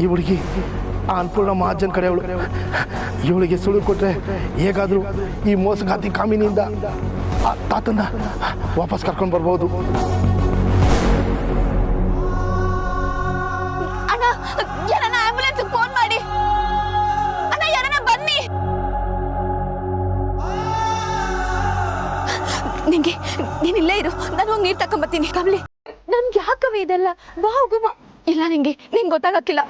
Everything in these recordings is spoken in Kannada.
ಈ ಹುಡುಗಿ ಆ ಅನ್ನಪೂರ್ಣ ಮಹಾಜನ್ ಕಡೆಯವಳು. ಇವಳಿಗೆ ಸುಳಿವು ಕೊಟ್ಟರೆ ಹೇಗಾದರೂ ಈ ಮೋಸಗಾತಿ ಕಾಮಿನಿಯಿಂದ ಆ ತಾತನ್ನ ವಾಪಸ್ ಕರ್ಕೊಂಡು ಬರ್ಬೋದು. ಅಣ್ಣ ಯಾರನ್ನ ಆಂಬ್ಯುಲೆನ್ಸ್ ಫೋನ್ ಮಾಡಿ. ಅಣ್ಣ ಯಾರನ್ನ ಬನ್ನಿ. ನಿಂಗೆ ನೀನಿಲ್ಲೇ ಇರು, ನಾನು ಹೋಗಿ ನೀರು ತಕೊಂಬತ್ತೀನಿ. ಕಬ್ಲಿ ನನ್ಗೆ ಯಾಕವೇ ಇದೆಲ್ಲ? ಬಾ ಹೋಗು ಬಾ. ಇಲ್ಲ ನಿಂಗೆ ಗೊತ್ತಾಗಕ್ಕಿಲ್ಲ.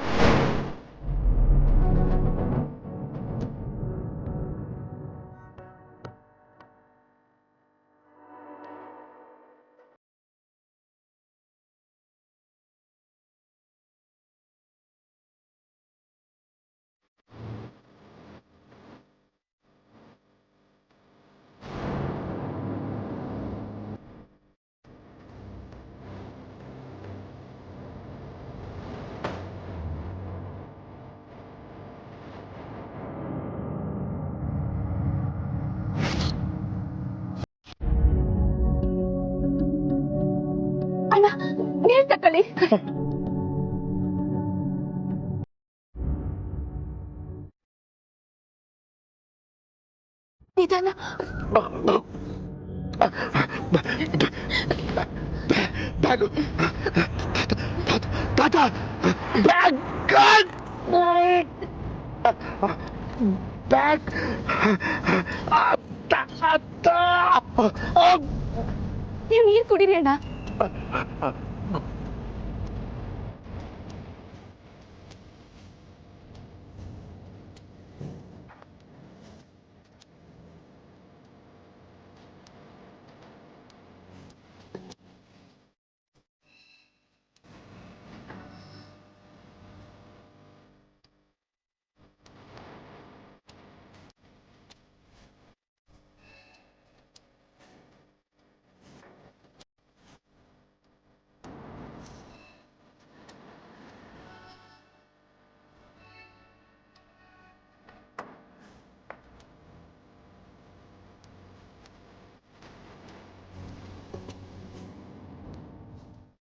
ಅಣ್ಣ ನೀರ್ ತಕೊಳ್ಳಿ. ನಿಧಾನ. ಬ್ಯಾಗು ತಾತ ಬ್ಯಾಗ್ ಬ್ಯಾಗ್ ನೀವು ನೀರು ಕುಡೀರಿ ಅಣ್ಣ.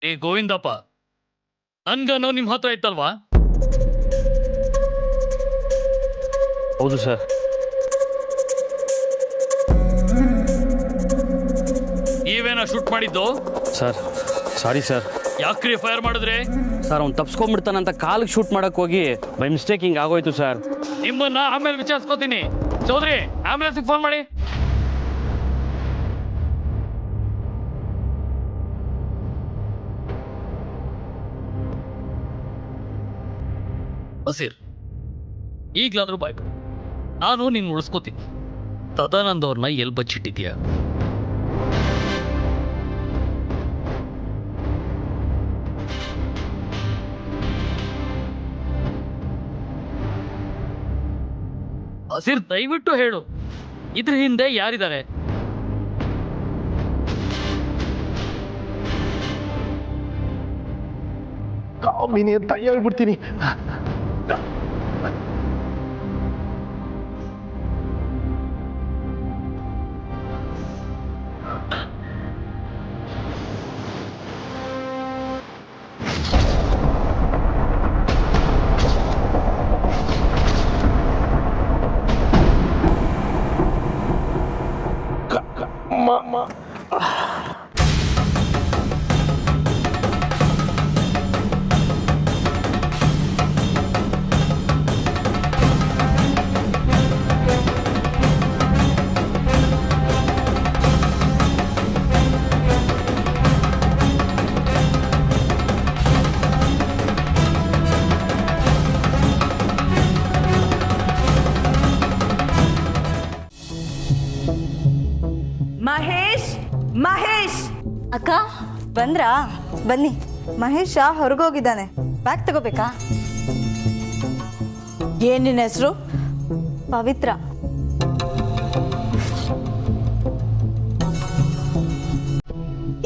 ಏ ಗೋವಿಂದಪ್ಪ, ನನ್ಗನೋ ನಿಮ್ಮ ಹತ್ರ ಇತ್ತಲ್ವಾ? ಹೌದು ಸರ್. ನೀವೇನ ಶೂಟ್ ಮಾಡಿದ್ದು? Sir sorry sir. ಯಾಕ್ರಿ ಫೈರ್ ಮಾಡಿದ್ರೆ? ಸರ್ ಅವ್ನು ತಪ್ಸ್ಕೊಂಡ್ಬಿಡ್ತಾನಂತ ಕಾಲಿಗೆ ಶೂಟ್ ಮಾಡಕ್ ಹೋಗಿ ಬೈ ಮಿಸ್ಟೇಕ್ ಹಿಂಗೆ ಆಗೋಯ್ತು ಸರ್. ನಿಮ್ಮನ್ನ ಆಮೇಲೆ ವಿಚಾರಿಸ್ಕೋತೀನಿ. ಚೌಧರಿ, ಆಂಬುಲೆನ್ಸ್ಗೆ ಫೋನ್ ಮಾಡಿ. ಬಸೀರ್, ಈಗ್ಲಾದ್ರೂ ಬಾಯ್ಬಿಡು. ನಾನು ನಿನ್ನ ಉಳಿಸ್ಕೋತೀನಿ. ಸದಾನಂದ್ ಅವ್ರನ್ನ ಎಲ್ಲಿ ಬಚ್ಚಿಟ್ಟಿದ್ಯಾ? ಬಸೀರ್, ದಯವಿಟ್ಟು ಹೇಳು, ಇದ್ರ ಹಿಂದೆ ಯಾರಿದ್ದಾರೆ? ಕಾಮಿನಿ ಅಂತ ಹೇಳ್ಬಿಡ್ತೀನಿ. ಮಹೇಶ್, ಮಹೇಶ್ ಅಕ್ಕ ಬಂದ್ರಾ? ಬನ್ನಿ. ಮಹೇಶ ಹೊರಗೋಗಿದ್ದಾನೆ. ಬ್ಯಾಗ್ ತಗೋಬೇಕಾ? ಏನ್ ನಿನ್ನ ಹೆಸರು? ಪವಿತ್ರ.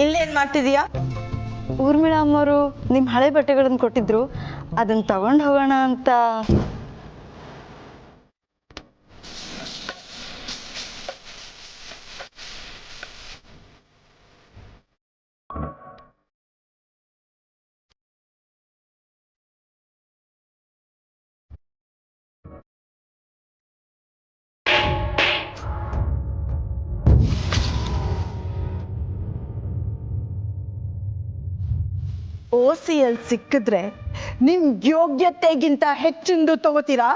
ಇಲ್ಲೇನ್ ಮಾಡ್ತಿದೀಯಾ? ಊರ್ಮಿಳಾ ಅಮ್ಮವರು ನಿಮ್ಮ ಹಳೆ ಬಟ್ಟೆಗಳನ್ನು ಕೊಟ್ಟಿದ್ರು, ಅದನ್ನ ತಗೊಂಡು ಹೋಗೋಣ ಅಂತ. OCL ಸಿಕ್ಕಿದ್ರೆ ನಿಮ್ ಯೋಗ್ಯತೆಗಿಂತ ಹೆಚ್ಚಿಂದು ತಗೋತೀರಾ?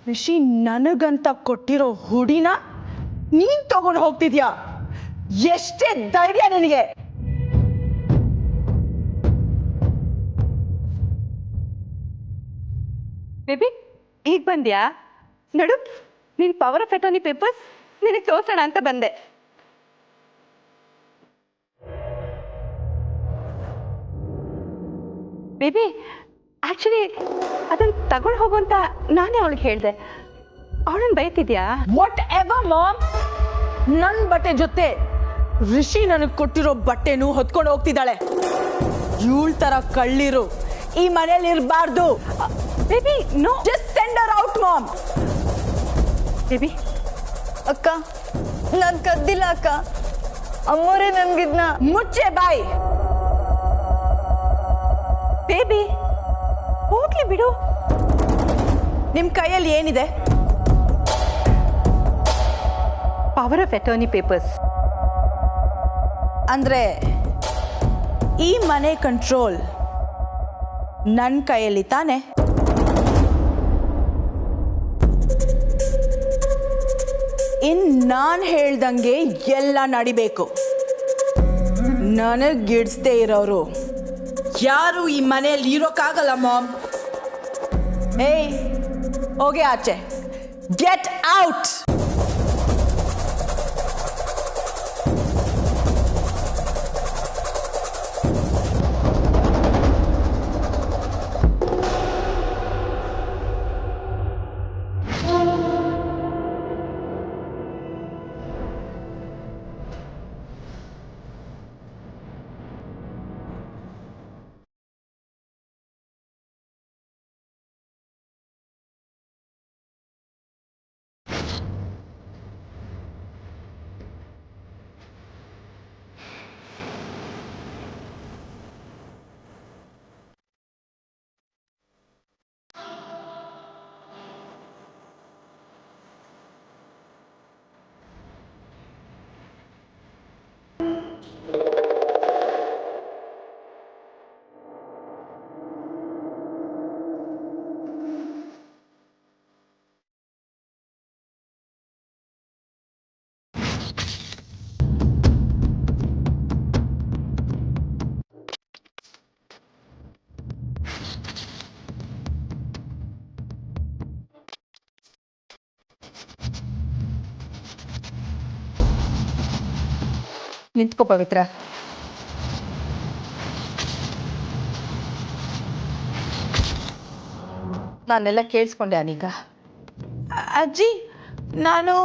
ಋಷಿ ನನಗಂತ ಕೊಟ್ಟಿರೋ ಹುಡಿನ ನೀನ್ ತಗೊಂಡು ಹೋಗ್ತಿದ್ಯಾ? ಎಷ್ಟೇ ಧೈರ್ಯ ನಿನಗೆ? ಬೇಬಿ ಈಗ ಬಂದ್ಯಾ? ನೋಡು, ನಿನ್ ಪವರ್ ಆಫ್ ಅಟಾರ್ನಿ ಪೇಪರ್ಸ್ ನಿನಗೆ ತೋರ್ಸೋಣ ಅಂತ ಬಂದೆ. ಬೇಬಿ ಆಕ್ಚುಲಿ ಅದನ್ನ ತಗೊಂಡು ಹೋಗು ಅಂತ ನಾನೇ ಅವಳಿಗೆ ಹೇಳಿದೆ. ಅವಳನ್ನ ಬೈತಿದ್ಯಾ? ವಾಟ್ ಎವರ್ ಮಾಮ್, ನನ್ನ ಬಟ್ಟೆ ಜೊತೆ ಋಷಿ ನನಗೆ ಕೊಟ್ಟಿರೋ ಬಟ್ಟೆನೂ ಹೊತ್ಕೊಂಡು ಹೋಗ್ತಿದ್ದಾಳೆ. ಇವಳ ತರ ಕಳ್ಳಿರು ಈ ಮನೇಲಿ ಇರಬಾರ್ದು. ಬೇಬಿ ನೋ, ಜಸ್ಟ್ ಸೆಂಡ್ ಹರ್ ಔಟ್ ಮಾಮ್. ಬೇಬಿ ಅಕ್ಕ, ನಾನು ಕದ್ದಿಲ್ಲ ಅಕ್ಕ, ಅಮ್ಮೋರೇ ನನ್ಗಿದ್ನ. ಮುಚ್ಚೆ ಬಾಯ್. ಬೇಬಿ ಹೋಗ್ಲಿ ಬಿಡು. ನಿಮ್ ಕೈಯಲ್ಲಿ ಏನಿದೆ? Power of attorney papers. ಅಂದ್ರೆ ಈ ಮನೆ ಕಂಟ್ರೋಲ್ ನನ್ನ ಕೈಯಲ್ಲಿ ತಾನೆ? ನಾನು ಹೇಳ್ದಂಗೆ ಎಲ್ಲ ನಡಿಬೇಕು. ನನಗೆ ಗಿಡ್ಸ್ದೇ ಇರೋರು ಯಾರು ಈ ಮನೆಯಲ್ಲಿ ಇರೋಕ್ಕಾಗಲ್ಲ ಮಾಮ್. ಏಯ್, ಹೋಗಿ ಆಚೆ. Get out. ನಿಂತ್ಕೋ ಪವಿತ್ರ. ನಾನೆಲ್ಲ ಕೇಳಿಸ್ಕೊಂಡೆ ಅನೀಗ. ಅಜ್ಜಿ, ನಾನು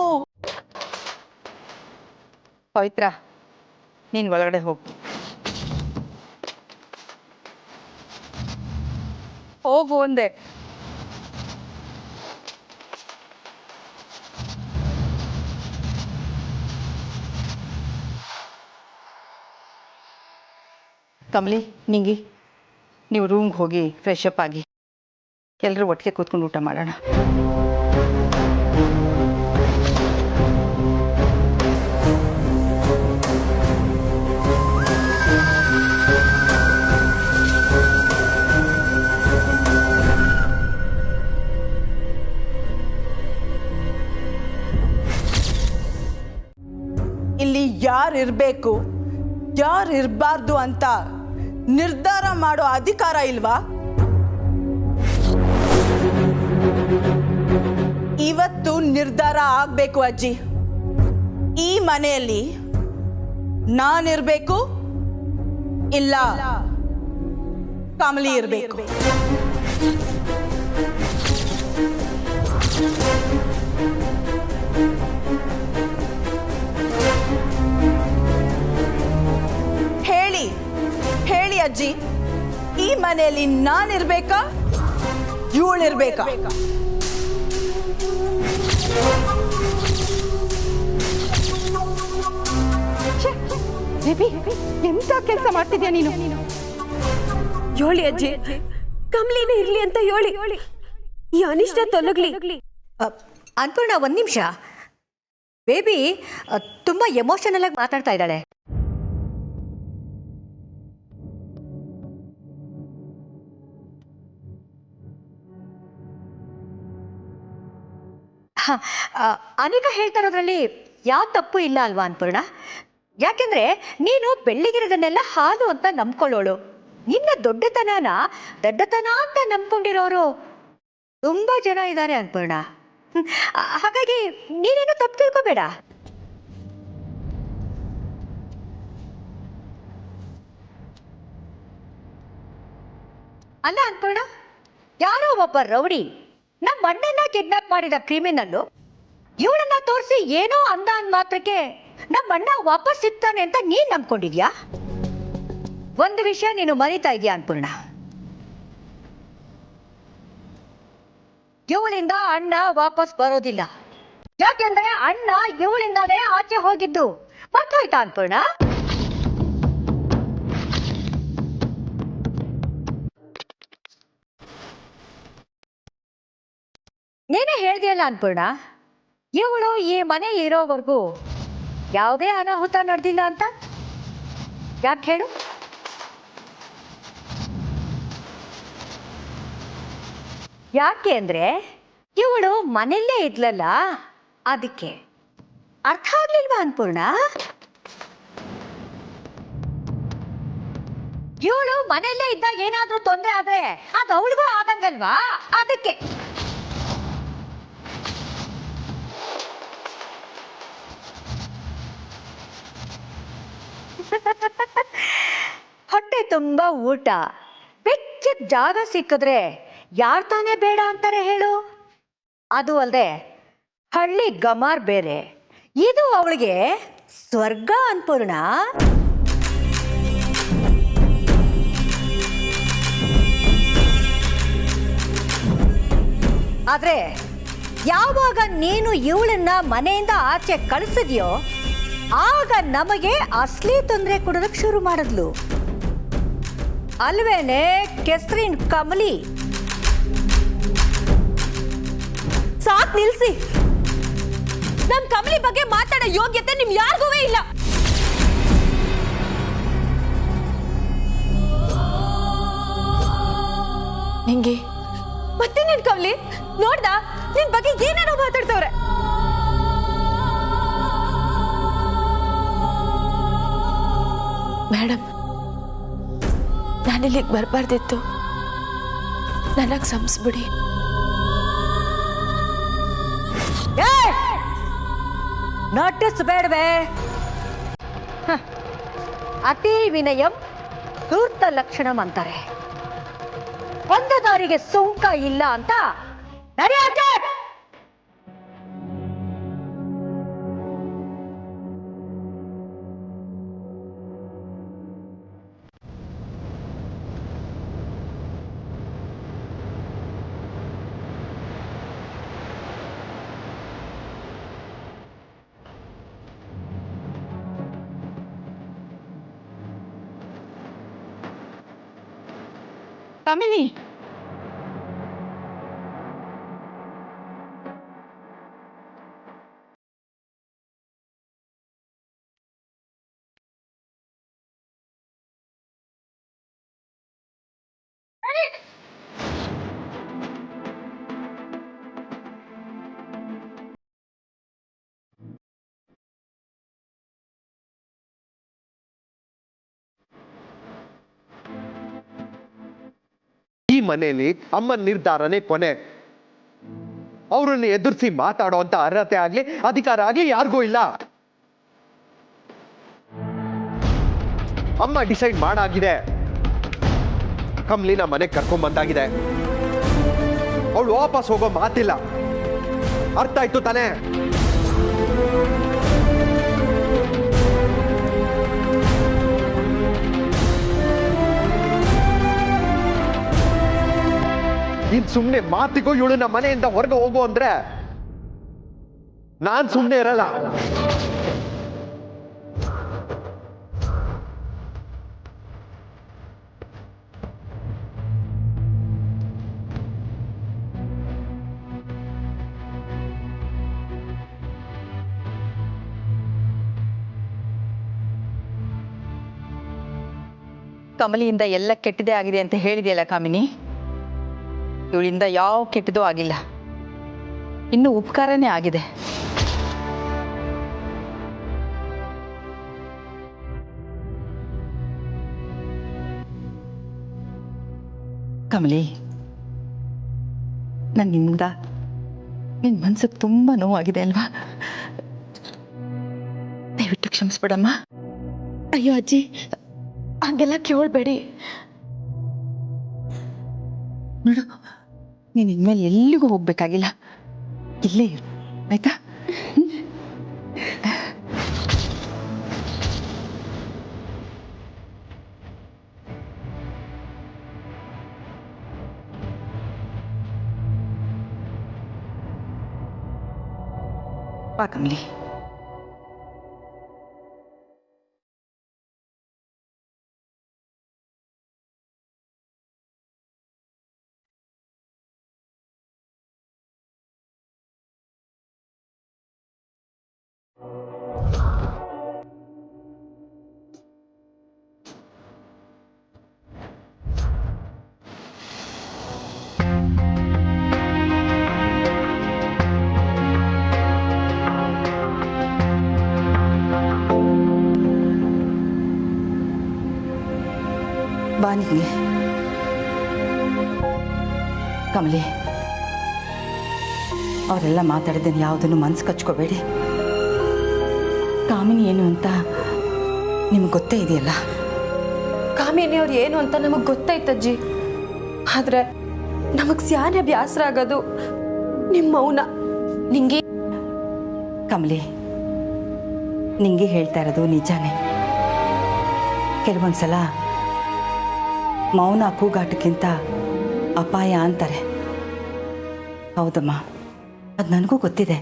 ಪವಿತ್ರ ನೀನು ಒಳಗಡೆ ಹೋಗು. ಹೋಗು ಒಂದೆ. ಕಮಲಿ, ನಿಂಗಿ, ನೀವು ರೂಮ್ಗೆ ಹೋಗಿ ಫ್ರೆಶ್ ಅಪ್ ಆಗಿ ಎಲ್ಲರೂ ಒಟ್ಟಿಗೆ ಕೂತ್ಕೊಂಡು ಊಟ ಮಾಡೋಣ. ಇಲ್ಲಿ ಯಾರು ಇರಬೇಕು ಯಾರು ಇರಬಾರ್ದು ಅಂತ ನಿರ್ಧಾರ ಮಾಡೋ ಅಧಿಕಾರ ಇಲ್ವಾ? ಇವತ್ತು ನಿರ್ಧಾರ ಆಗ್ಬೇಕು ಅಜ್ಜಿ. ಈ ಮನೆಯಲ್ಲಿ ನಾನಿರ್ಬೇಕು, ಇಲ್ಲ ಕಮಲಿ ಇರಬೇಕು. ಹೇಳಿ ಹೇಳಿ ಅಜ್ಜಿ, ಈ ಮನೆಯಲ್ಲಿ ನಾನಿರ್ಬೇಕಾ ಇವಳಿರ್ಬೇಕಾ? ಬೇಬಿ ಎಂತ ಕೆಲಸ ಮಾಡ್ತಿದ್ಯಾ ನೀನು? ಯೋಳಿ ಅಜ್ಜಿ, ಕಮಲಿನೇ ಇರ್ಲಿ ಅಂತ ಯೋಳಿ, ಈ ಅನಿಷ್ಟ ತೊಲಗ್ಲಿ. ಅನ್ಪೂರ್ಣ, ಒಂದು ನಿಮಿಷ. ಬೇಬಿ ತುಂಬ ಎಮೋಷನಲ್ ಆಗಿ ಮಾತಾಡ್ತಾ ಇದ್ದಾಳೆ. ಅನಿಕಾ ಹೇಳ್ತಾ ಇರೋದ್ರಲ್ಲಿ ಯಾವ ತಪ್ಪು ಇಲ್ಲ ಅಲ್ವಾ ಅನ್ಪೂರ್ಣ? ಯಾಕೆಂದ್ರೆ ನೀನು ಬೆಳ್ಳಿಗಿರೋದನ್ನೆಲ್ಲ ಹಾಲು ಅಂತ ನಂಬ್ಕೊಳ್ಳೋಳು. ನಿನ್ನ ದೊಡ್ಡತನ ಅಂತ ನಂಬ್ಕೊಂಡಿರೋರು ತುಂಬಾ ಜನ ಇದ್ದಾರೆ ಅನ್ಪೂರ್ಣ. ಹಾಗಾಗಿ ನೀನೇನು ತಪ್ಪು ತಿಳ್ಕೊಬೇಡ. ಅಲ್ಲ ಅನ್ಪೂರ್ಣ, ಯಾರೋ ಒಬ್ಬ ರೌಡಿ ನಮ್ಮ ಅಣ್ಣನ ಕಿಡ್ನಾಪ್ ಮಾಡಿದ ಕ್ರಿಮಿನಲ್ಲು ಇವಳನ್ನ ತೋರಿಸಿ ಏನೋ ಅಂದ ಅಂದ ಮಾತ್ರಕ್ಕೆ ನಮ್ಮ ಅಣ್ಣ ವಾಪಸ್ ಸಿಗ್ತಾನೆ ಅಂತ ನೀನ್ ನಂಬ್ಕೊಂಡಿದ್ಯಾ? ಒಂದು ವಿಷಯ ನೀನು ಮರೀತಾ ಇದೀಯ ಅನ್ಪೂರ್ಣ. ಇವಳಿಂದ ಅಣ್ಣ ವಾಪಸ್ ಬರೋದಿಲ್ಲ. ಯಾಕೆಂದ್ರೆ ಅಣ್ಣ ಇವಳಿಂದಾನೇ ಆಚೆ ಹೋಗಿದ್ದು. ಮರ್ತೋಯ್ತಾ ಅನ್ಪೂರ್ಣ? ನೀನೇ ಹೇಳ್ದಿಯಲ್ಲ ಅನ್ಪೂರ್ಣ, ಇವಳು ಈ ಮನೆ ಇರೋವರೆಗೂ ಯಾವುದೇ ಅನಾಹುತ ನಡೆದಿಲ್ಲ ಅಂತ. ಯಾಕೆ ಹೇಳು? ಯಾಕೆ ಅಂದ್ರೆ ಇವಳು ಮನೆಯಲ್ಲೇ ಇದ್ಲಲ್ಲ, ಅದಕ್ಕೆ. ಅರ್ಥ ಆಗ್ಲಿಲ್ವಾ ಅನ್ಪೂರ್ಣ? ಇವಳು ಮನೆಯಲ್ಲೇ ಇದ್ದಾಗ ಏನಾದ್ರೂ ತೊಂದರೆ ಆದ್ರೆ ಅದು ಅವಳಿಗೂ ಆಗಂಗಲ್ವಾ, ಅದಕ್ಕೆ. ಹೊಟ್ಟೆ ತುಂಬಾ ಊಟ, ಬೆಚ್ಚ ಜಾಗ ಸಿಕ್ಕಿದ್ರೆ ಯಾರು ತಾನೇ ಬೇಡ ಅಂತಾರೆ ಹೇಳು? ಅದು ಅಲ್ಲದೆ ಹಳ್ಳಿ ಗಮಾರ್ ಬೇರೆ, ಇದು ಅವಳಿಗೆ ಸ್ವರ್ಗ ಅನ್ಪೂರ್ಣ. ಆದ್ರೆ ಯಾವಾಗ ನೀನು ಇವಳನ್ನ ಮನೆಯಿಂದ ಆಚೆ ಕಳಿಸಿದ್ಯೋ ಆಗ ನಮಗೆ ಅಸಲಿ ತೊಂದರೆ ಕೊಡೋದಕ್ಕೆ ಶುರು ಮಾಡಿದ್ಲು ಅಲ್ವೇನೆ ಕೆಸ್ರಿನ್ ಕಮಲಿ? ಸಾಕ್ ನಿಲ್ಸಿ. ನಮ್ ಕಮಲಿ ಬಗ್ಗೆ ಮಾತಾಡೋ ಯೋಗ್ಯತೆ ನಿಮ್ ಯಾರಿಗೂ ಇಲ್ಲ. ನಿಂಗೆ ಮತ್ತೆ ನಿನ್ ಕಮಲಿ ನೋಡ್ದ ನಿನ್ ಬಗ್ಗೆ ಏನೇನೋ ಮಾತಾಡ್ತವ್ರೆ. ಮೇಡಮ್, ನಾನಿಲ್ಲಿಗೆ ಬರಬಾರ್ದಿತ್ತು, ನನಗೆ ಸಂಸ್ಬಿಡಿ. ನಟಿಸ್ಬೇಡ್ವೆ. ಅತಿ ವಿನಯಂ ಧೂರ್ತ ಲಕ್ಷಣಂ ಅಂತಾರೆ. ಒಂದು ದಾರಿಗೆ ಸುಂಕ ಇಲ್ಲ ಅಂತ ನಡೆಯತ್ತೆ. ಕಮಿನಿ, ಈ ಮನೆಯಲ್ಲಿ ಅಮ್ಮನ ನಿರ್ಧಾರನೇ ಕೊನೆ. ಅವರನ್ನು ಎದುರಿಸಿ ಮಾತಾಡೋ ಅಂತ ಅರ್ಹತೆ ಆಗ್ಲಿ ಅಧಿಕಾರ ಆಗ್ಲಿ ಯಾರಿಗೂ ಇಲ್ಲ. ಅಮ್ಮ ಡಿಸೈಡ್ ಮಾಡಾಗಿದೆ. ಕಮ್ಲಿನ ಮನೆಗೆ ಕರ್ಕೊಂಡ್ ಬಂದಾಗಿದೆ. ಅವಳು ವಾಪಸ್ ಹೋಗೋ ಮಾತಿಲ್ಲ. ಅರ್ಥ ಆಯ್ತು ತಾನೇ? ಇನ್ ಸುಮ್ನೆ ಮಾತಿಗೂ ಇವಳು ನಮ್ಮ ಮನೆಯಿಂದ ಹೊರಗೆ ಹೋಗು ಅಂದ್ರೆ ನಾನ್ ಸುಮ್ನೆ ಇರಲ್ಲ. ಕಮಲಿಯಿಂದ ಎಲ್ಲ ಕೆಟ್ಟದೇ ಆಗಿದೆ ಅಂತ ಹೇಳಿದೆಯಲ್ಲ ಕಾಮಿನಿ, ಇವಳಿಂದ ಯಾವ ಕೆಟ್ಟದೂ ಆಗಿಲ್ಲ. ಇನ್ನು ಉಪಕಾರನೇ ಆಗಿದೆ. ಕಮಲಿ, ನನ್ನಿಂದ ನಿನ್ನ ಮನ್ಸಿಗೆ ತುಂಬ ನೋವಾಗಿದೆ ಅಲ್ವಾ? ದಯವಿಟ್ಟು ಕ್ಷಮಿಸ್ಬಿಡಮ್ಮ. ಅಯ್ಯೋ ಅಜ್ಜಿ, ಹಂಗೆಲ್ಲ ಕೇಳಬೇಡಿ. ನೋಡು, ನೀನು ಇನ್ಮೇಲೆ ಎಲ್ಲಿಗೂ ಹೋಗ್ಬೇಕಾಗಿಲ್ಲ, ಇಲ್ಲೇ ಇರು, ಆಯ್ತಾ? ಬಾ ಕಮಲಿ. ಬಾನಿಗೆ ಕಮಲಿ, ಅವರೆಲ್ಲ ಮಾತಾಡಿದ್ದೇನೆ ಯಾವುದನ್ನು ಮನಸ್ಸು ಕಚ್ಕೋಬೇಡಿ. ಕಾಮಿನಿ ಏನು ಅಂತ ನಿಮ್ಗೆ ಗೊತ್ತೇ ಇದೆಯಲ್ಲ. ಕಾಮಿನಿ ಅವ್ರು ಏನು ಅಂತ ನಮಗೆ ಗೊತ್ತಾಯ್ತಜ್ಜಿ. ಆದ್ರೆ ನಮಗ್ ಸ್ಯಾನೆ ಬ್ಯಾಸರ ಆಗೋದು ನಿಮ್ಮ ಮೌನ. ನಿಂಗೆ ಕಮಲಿ, ನಿಂಗೆ ಹೇಳ್ತಾ ಇರೋದು ನಿಜಾನೇ. ಕೆಲವೊಂದ್ಸಲ ಮೌನ ಕೂಗಾಟಕ್ಕಿಂತ ಅಪಾಯ ಅಂತಾರೆ. ಹೌದಮ್ಮ, ಅದು ನನಗೂ ಗೊತ್ತಿದೆ.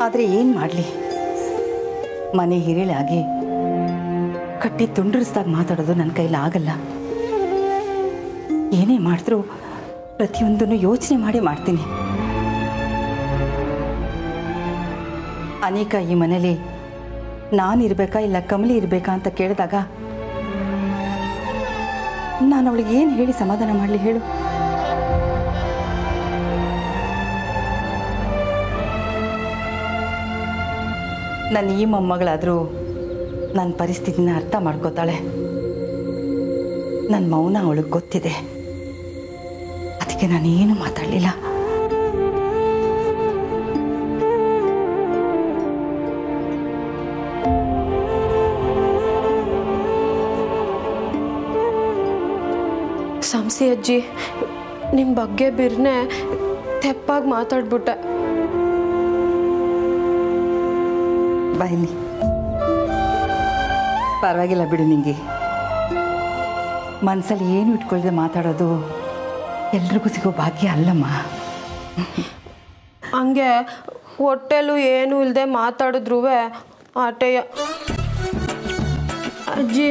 ಆದರೆ ಏನು ಮಾಡಲಿ, ಮನೆ ಹಿರಿಳಾಗಿ ಕಟ್ಟಿ ತುಂಡರಿಸ್ದಾಗ ಮಾತಾಡೋದು ನನ್ನ ಕೈಲಿ ಆಗಲ್ಲ. ಏನೇ ಮಾಡಿದ್ರೂ ಪ್ರತಿಯೊಂದನ್ನು ಯೋಚನೆ ಮಾಡಿ ಮಾಡ್ತೀನಿ. ಅನೇಕ ಈ ಮನೇಲಿ ನಾನಿರ್ಬೇಕಾ ಇಲ್ಲ ಕಮಲಿ ಇರಬೇಕಾ ಅಂತ ಕೇಳಿದಾಗ ನಾನು ಅವಳಿಗೆ ಏನು ಹೇಳಿ ಸಮಾಧಾನ ಮಾಡಲಿ ಹೇಳು? ನನ್ನ ಈ ಮೊಮ್ಮಗಳಾದರೂ ನನ್ನ ಪರಿಸ್ಥಿತಿನ ಅರ್ಥ ಮಾಡ್ಕೋತಾಳೆ. ನನ್ನ ಮೌನ ಅವಳಿಗೆ ಗೊತ್ತಿದೆ, ಅದಕ್ಕೆ ನಾನೇನು ಮಾತಾಡಲಿಲ್ಲ. ಸಂಸಿ ಅಜ್ಜಿ, ನಿಮ್ಮ ಬಗ್ಗೆ ಬಿರ್ನೆ ತೆಪ್ಪಾಗಿ ಮಾತಾಡ್ಬಿಟ್ಟೆ. ಬಾಯಿಲಿ ಪರವಾಗಿಲ್ಲ ಬಿಡು. ನಿಂಗೆ ಮನಸ್ಸಲ್ಲಿ ಏನು ಇಟ್ಕೊಳ್ದೆ ಮಾತಾಡೋದು ಎಲ್ರಿಗೂ ಸಿಗೋ ಭಾಗ್ಯ ಅಲ್ಲಮ್ಮ. ಹಂಗೆ ಹೊಟ್ಟೆಲು ಏನು ಇಲ್ಲದೆ ಮಾತಾಡಿದ್ರು ಆಟೆಯ. ಅಜ್ಜಿ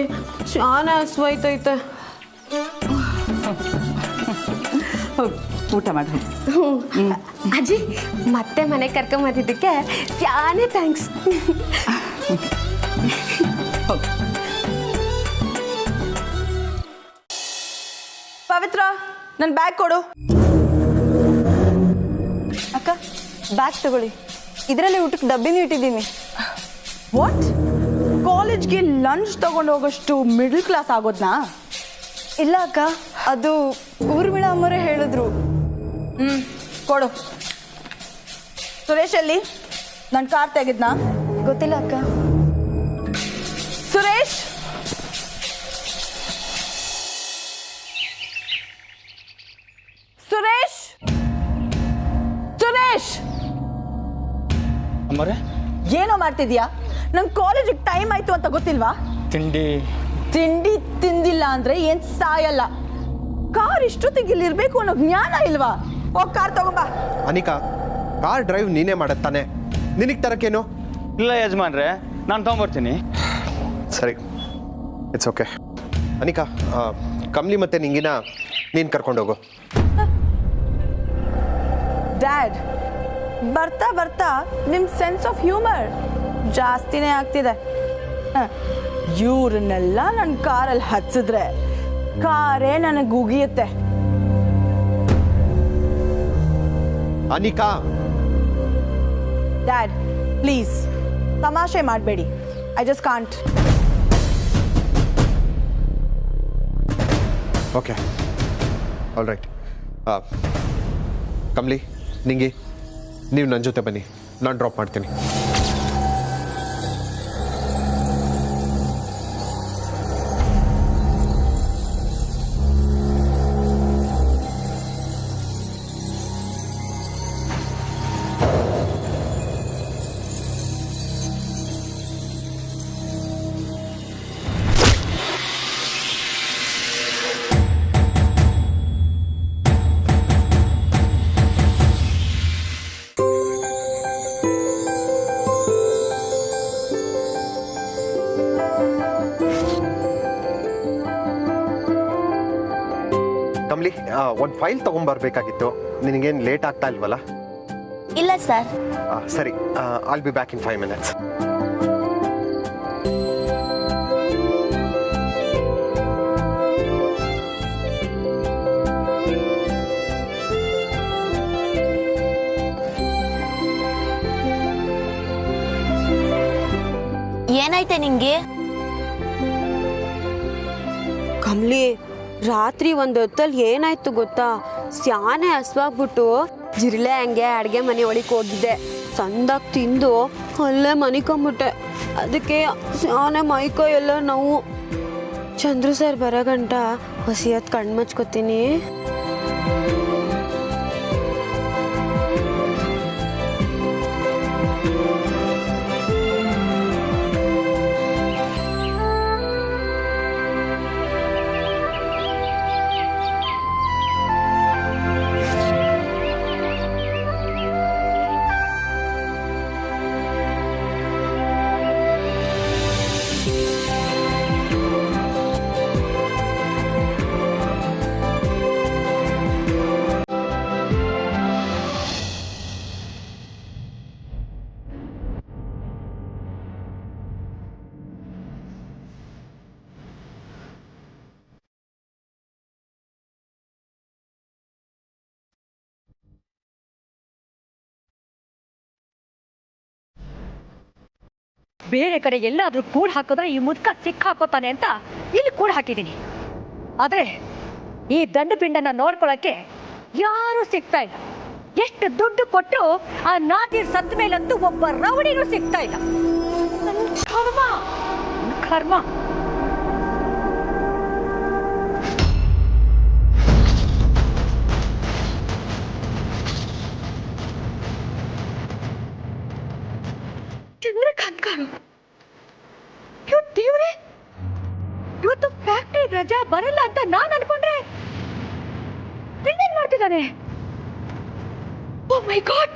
ಶಾನೆ ಹಸ್ವಾಯ್ತೈತೆ. ಊಟ ಮಾಡಿ. ಅಜ್ಜಿ, ಮತ್ತೆ ಮನೆ ಕರ್ಕೊಂಬಂದಿದ್ದಕ್ಕೆ ಶಾನೆ ಥ್ಯಾಂಕ್ಸ್. ಪವಿತ್ರ, ನನ್ನ ಬ್ಯಾಗ್ ಕೊಡು. ಅಕ್ಕ, ಬ್ಯಾಗ್ ತಗೊಳ್ಳಿ. ಇದರಲ್ಲಿ ಊಟಕ್ಕೆ ಡಬ್ಬಿನೂ ಇಟ್ಟಿದ್ದೀನಿ. ವಾಟ್? ಕಾಲೇಜ್ಗೆ ಲಂಚ್ ತಗೊಂಡು ಹೋಗೋಷ್ಟು ಮಿಡಲ್ ಕ್ಲಾಸ್ ಆಗೋದ್ನಾ? ಇಲ್ಲ ಅಕ್ಕ, ಅದು ಊರ್ಮಿಳ ಅಮ್ಮರೇ ಹೇಳಿದ್ರು. ಕೊಡು. ಸುರೇಶ್ ಅಲ್ಲಿ ನನ್ನ ಕಾರ್ ತೆಗೆದ್ನಾ? ಗೊತ್ತಿಲ್ಲ ಅಕ್ಕ. ಸುರೇಶ್, ಸುರೇಶ್, ಸುರೇಶ್, ಅಮ್ಮರೇ, ಏನೋ ಮಾಡ್ತಿದ್ಯಾ? ನಂಗೆ ಕಾಲೇಜಿಗೆ ಟೈಮ್ ಆಯ್ತು ಅಂತ ಗೊತ್ತಿಲ್ವಾ? ತಿಂಡಿ ತಿಂದಿಲ್ಲ ಅಂದ್ರೆ ಏನ್ ಸಾಯಲ್ಲ. ಕಾರ್ ಇಷ್ಟೊತ್ತಿಗೆ ಇಲ್ಲಿ ಇರ್ಬೇಕು ಅನ್ನೋ ಜ್ಞಾನ ಇಲ್ವಾ? ಹೋಗ್ ಕಾರ್ ತಗೊಂಬಾ. ಅನಿಕಾ, ಕಾರ್ ಡ್ರೈವ್ ನೀನೇ ಮಾಡತ್ತಾನೆ, ನಿನಗೆ ತರಕೇನು? ಇಲ್ಲ ಯಜಮಾನ್ರೆ, ನಾನು ತಗೊಂಬರ್ತೀನಿ. ಸರಿ, ಇಟ್ಸ್ ಓಕೆ. ಅನಿಕಾ, ಕಮ್ಲಿ ಮತ್ತೆ ನಿಂಗಿನ ನೀನು ಕರ್ಕೊಂಡೋಗು. ಡ್ಯಾಡ್, ಬರ್ತಾ ಬರ್ತಾ ನಿಮ್ ಸೆನ್ಸ್ ಆಫ್ ಹ್ಯೂಮರ್ ಜಾಸ್ತಿನೇ ಆಗ್ತಿದೆ. ಇವ್ರನ್ನೆಲ್ಲ ನನ್ನ ಕಾರಲ್ಲಿ ಹಚ್ಚಿದ್ರೆ ಕಾರೇ ನನಗೆ ಉಗಿಯುತ್ತೆ. ಅನಿಕಾ, ಡ್ಯಾಡ್ ಪ್ಲೀಸ್ ತಮಾಷೆ ಮಾಡಬೇಡಿ. I just can't. Okay, all right. Kamali, ನಿಂಗೆ ನೀವು ನನ್ನ ಜೊತೆ ಬನ್ನಿ, ನಾನು ಡ್ರಾಪ್ ಮಾಡ್ತೀನಿ. ಕಮಲಿ, ಒಂದು ಫೈಲ್ ತಗೊಂಡ್ಬರ್ಬೇಕಾಗಿತ್ತು. ನಿನಗೇನು ಲೇಟ್ ಆಗ್ತಾ ಇಲ್ವಲ್ಲ? ಇಲ್ಲ ಸರ್. ಸರಿ, I'll be back in 5 minutes. ಏನಾಯ್ತೆ ನಿಂಗೆ? ಕಮ್ಲಿ, ರಾತ್ರಿ ಒಂದು ಹೊತ್ತಲ್ಲಿ ಏನಾಯ್ತು ಗೊತ್ತಾ? ಸ್ಯಾನೆ ಹಸ್ವಾಗ್ಬಿಟ್ಟು ಜಿರ್ಲೆ ಹಂಗೆ ಅಡುಗೆ ಮನೆ ಒಳಗೆ ಹೋಗಿದ್ದೆ. ಸಂದಾಗಿ ತಿಂದು ಅಲ್ಲೇ ಮನಿಕೊಂಬಿಟ್ಟೆ. ಅದಕ್ಕೆ ಸ್ಯಾನೆ ಮೈಕೈ ಎಲ್ಲ ನೋವು. ಚಂದ್ರು ಸರ್ ಬರೋ ಗಂಟ ಹಸಿಯತ್ ಕಣ್ಣು ಮುಚ್ಕೋತೀನಿ. ಬೇರೆ ಕಡೆ ಎಲ್ಲಾದ್ರೂ ಕೂಡ್ ಹಾಕಿದ್ರೆ ಈ ಮುದ್ಕ ಸಿಕ್ಕ ಹಾಕೋತಾನೆ ಅಂತ ಇಲ್ಲಿ ಕೂಡ್ ಹಾಕಿದ್ದೀನಿ. ಆದ್ರೆ ಈ ದಂಡ ಪಿಂಡನ ನೋಡ್ಕೊಳಕ್ಕೆ ಯಾರು ಸಿಗ್ತಾ ಇಲ್ಲ. ಎಷ್ಟು ದುಡ್ಡು ಕೊಟ್ಟು ಆ ನಾದಿರ್ ಸತ್ತ ಮೇಲಂತೂ ಒಬ್ಬ ರವಡಿನೂ ಸಿಗ್ತಾ ಇಲ್ಲ. ಕರ್ಮ ಕರ್ಮ. ಚಂದ್ರಕಾಂತ್ ದೇವ್ರೆ, ಇವತ್ತು ಫ್ಯಾಕ್ಟ್ರಿ ರಜಾ ಬರಲ್ಲ ಅಂತ ನಾನ್ ಅನ್ಕೊಂಡ್ರೆ ಇನ್ನೇನ್ ಮಾಡ್ತಿದ್ದಾನೆ? ಓ ಮೈ ಗಾಡ್,